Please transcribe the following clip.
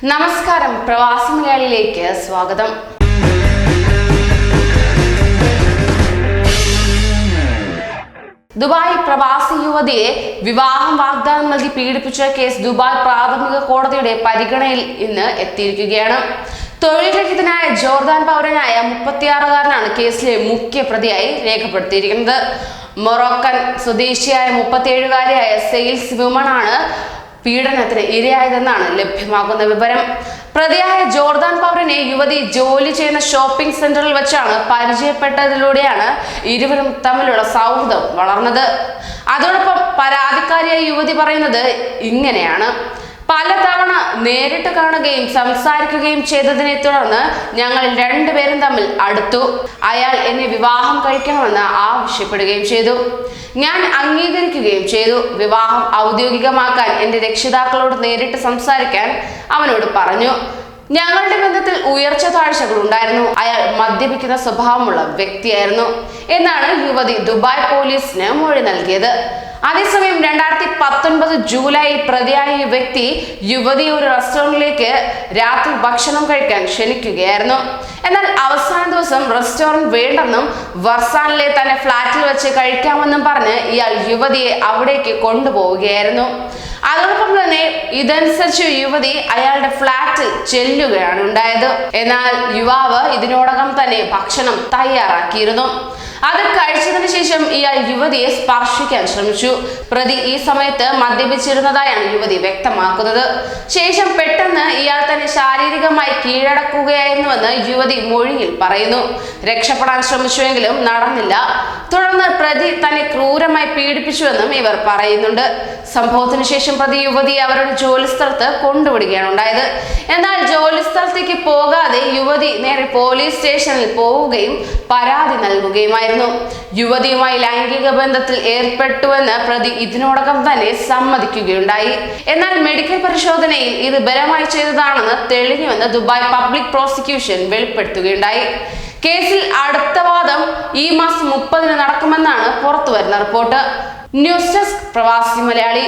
നമസ്കാരം പ്രവാസി മലയാളിയിലേക്ക് സ്വാഗതം. ദുബായ് പ്രവാസി യുവതിയെ വിവാഹം വാഗ്ദാനം നൽകി പീഡിപ്പിച്ച കേസ് ദുബായ് പ്രാഥമിക കോടതിയുടെ പരിഗണനയിൽ ഇന്ന് എത്തിയിരിക്കുകയാണ്. തൊഴിൽ രഹിതനായ ജോർദാൻ പൗരനായ 36-കാരനാണ് കേസിലെ മുഖ്യ പ്രതിയായി രേഖപ്പെടുത്തിയിരിക്കുന്നത്. മൊറോക്കൻ സ്വദേശിയായ 37-കാരിയായ സെയിൽസ് വുമൺ ആണ് പീഡനത്തിന് ഇരയായതെന്നാണ് ലഭ്യമാകുന്ന വിവരം. പ്രതിയായ ജോർദാൻ പൗരനെ യുവതി ജോലി ചെയ്യുന്ന ഷോപ്പിംഗ് സെന്ററിൽ വെച്ചാണ് പരിചയപ്പെട്ടതിലൂടെയാണ് ഇരുവരും തമ്മിലുള്ള സൗഹൃദം വളർന്നത്. അതോടൊപ്പം പരാതിക്കാരിയായ യുവതി പറയുന്നത് ഇങ്ങനെയാണ്: പലതവണ നേരിട്ട് കാണുകയും സംസാരിക്കുകയും ചെയ്തതിനെ തുടർന്ന് ഞങ്ങൾ രണ്ടുപേരും തമ്മിൽ അടുത്തു. അയാൾ എന്നെ വിവാഹം കഴിക്കണമെന്ന് ആവശ്യപ്പെടുകയും ചെയ്തു. ഞാൻ അംഗീകരിക്കുകയും ചെയ്തു. വിവാഹം ഔദ്യോഗികമാക്കാൻ എന്റെ രക്ഷിതാക്കളോട് നേരിട്ട് സംസാരിക്കാൻ അവനോട് പറഞ്ഞു. ഞങ്ങളുടെ ബന്ധത്തിൽ ഉയർച്ച താഴ്ചകൾ ഉണ്ടായിരുന്നു. അയാൾ മദ്യപിക്കുന്ന സ്വഭാവമുള്ള വ്യക്തിയായിരുന്നു എന്നാണ് യുവതി ദുബായ് പോലീസിന് മൊഴി നൽകിയത്. അതേസമയം 2019 ജൂലൈയിൽ പ്രതിയായ വ്യക്തി യുവതിയെ ഒരു റെസ്റ്റോറന്റിലേക്ക് രാത്രി ഭക്ഷണം കഴിക്കാൻ ക്ഷണിക്കുകയായിരുന്നു. എന്നാൽ അവസാന ദിവസം റെസ്റ്റോറന്റ് വേണ്ടെന്നും വർസാനിലെ തന്റെ ഫ്ളാറ്റിൽ വെച്ച് കഴിക്കാമെന്നും പറഞ്ഞ് ഇയാൾ യുവതിയെ അവിടേക്ക് കൊണ്ടുപോവുകയായിരുന്നു. അതോടൊപ്പം തന്നെ ഇതനുസരിച്ച് യുവതി അയാളുടെ ഫ്ളാറ്റിൽ ചെല്ലുകയാണ് ഉണ്ടായത്. എന്നാൽ യുവാവ് ഇതിനോടകം തന്നെ ഭക്ഷണം തയ്യാറാക്കിയിരുന്നു. അത് കഴിച്ചതിന് ശേഷം ഇയാൾ യുവതിയെ സ്പർശിക്കാൻ ശ്രമിച്ചു. പ്രതി ഈ സമയത്ത് മദ്യപിച്ചിരുന്നതായാണ് യുവതി വ്യക്തമാക്കുന്നത്. ശേഷം പെട്ടെന്ന് ഇയാൾ തന്നെ ശാരീരികമായി കീഴടക്കുകയായിരുന്നുവെന്ന് യുവതി മൊഴിയിൽ പറയുന്നു. രക്ഷപ്പെടാൻ ശ്രമിച്ചുവെങ്കിലും നടന്നില്ല. തുടർന്ന് പ്രതി തന്നെ ക്രൂരമായി പീഡിപ്പിച്ചുവെന്നും ഇവർ പറയുന്നുണ്ട്. സംഭവത്തിന് ശേഷം പ്രതി യുവതിയെ അവരുടെ ജോലി സ്ഥലത്ത് കൊണ്ടുവിടുകയാണ് ഉണ്ടായത്. എന്നാൽ ജോലി സ്ഥലത്തേക്ക് പോകാതെ യുവതി നേരെ പോലീസ് സ്റ്റേഷനിൽ പോവുകയും പരാതി നൽകുകയുമായിരുന്നു. യുവതിയുമായി ലൈംഗിക ബന്ധത്തിൽ ഏർപ്പെട്ടുവെന്ന് പ്രതി ഇതിനോടകം തന്നെ സമ്മതിക്കുകയുണ്ടായി. എന്നാൽ മെഡിക്കൽ പരിശോധനയിൽ ഇത് ബലമായി ചെയ്തതാണെന്ന് തെളിഞ്ഞുവെന്ന് ദുബായ് പബ്ലിക് പ്രോസിക്യൂഷൻ വെളിപ്പെടുത്തുകയുണ്ടായി. കേസിൽ അടുത്ത വാദം ഈ മാസം 30-ന് നടക്കുമെന്നാണ് പുറത്തുവരുന്ന റിപ്പോർട്ട്. ന്യൂസ് ഡെസ്ക് പ്രവാസി മലയാളി.